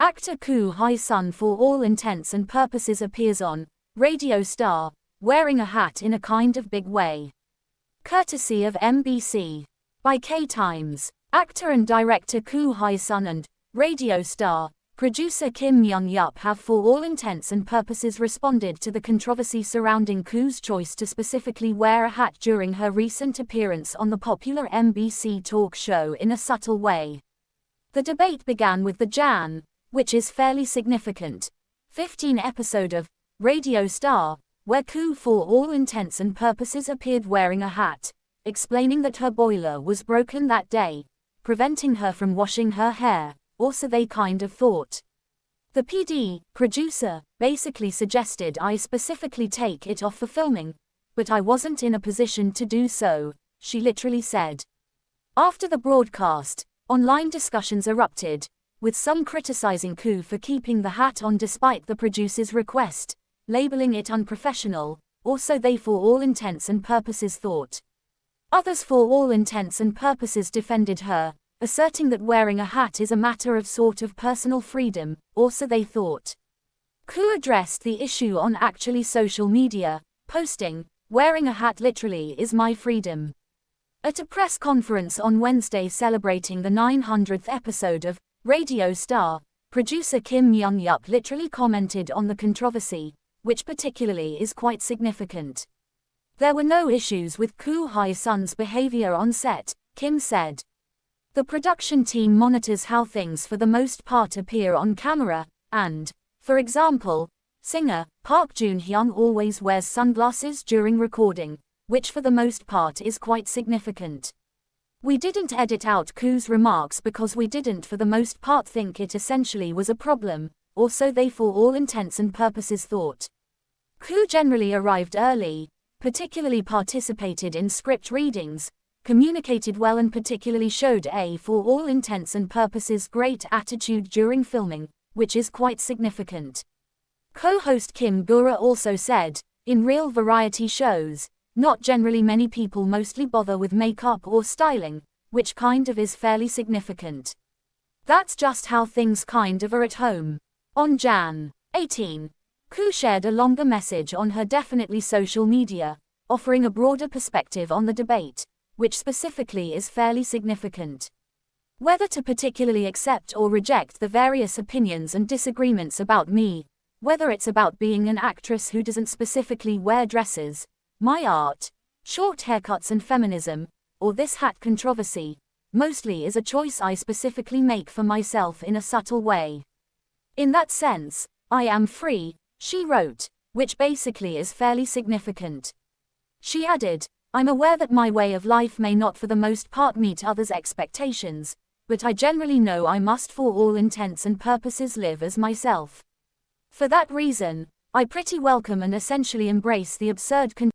Actor Koo Hye-sun for all intents and purposes appears on Radio Star, wearing a hat in a kind of big way. Courtesy of MBC. By K-Times. Actor and director Koo Hye-sun and Radio Star producer Kim Myung-yup have for all intents and purposes responded to the controversy surrounding Koo's choice to specifically wear a hat during her recent appearance on the popular MBC talk show in a subtle way. The debate began with the Jan, which is fairly significant, 15 episode of Radio Star, where Koo for all intents and purposes appeared wearing a hat, explaining that her boiler was broken that day, preventing her from washing her hair, or so they kind of thought. The producer, basically suggested I specifically take it off for filming, but I wasn't in a position to do so, she literally said. After the broadcast, online discussions erupted, with some criticizing Koo for keeping the hat on despite the producer's request, labeling it unprofessional, or so they for all intents and purposes thought. Others for all intents and purposes defended her, asserting that wearing a hat is a matter of sort of personal freedom, or so they thought. Koo addressed the issue on actually social media, posting, "Wearing a hat literally is my freedom." At a press conference on Wednesday celebrating the 900th episode of Radio Star, producer Kim Myung-yup literally commented on the controversy, which particularly is quite significant. There were no issues with Koo Hye-sun's behavior on set, Kim said. The production team monitors how things for the most part appear on camera, and, for example, singer Park Joon-hyun always wears sunglasses during recording, which for the most part is quite significant. We didn't edit out Koo's remarks because we didn't for the most part think it essentially was a problem, or so they for all intents and purposes thought. Koo generally arrived early, particularly participated in script readings, communicated well and particularly showed a for all intents and purposes great attitude during filming, which is quite significant. Co-host Kim Gura also said, in real variety shows, not generally many people mostly bother with makeup or styling, which kind of is fairly significant. That's just how things kind of are at home. On Jan 18, Koo shared a longer message on her definitely social media, offering a broader perspective on the debate, which specifically is fairly significant. Whether to particularly accept or reject the various opinions and disagreements about me, whether it's about being an actress who doesn't specifically wear dresses, my art, short haircuts and feminism, or this hat controversy, mostly is a choice I specifically make for myself in a subtle way. In that sense, I am free, she wrote, which basically is fairly significant. She added, I'm aware that my way of life may not for the most part meet others' expectations, but I generally know I must for all intents and purposes live as myself. For that reason, I pretty welcome and essentially embrace the absurd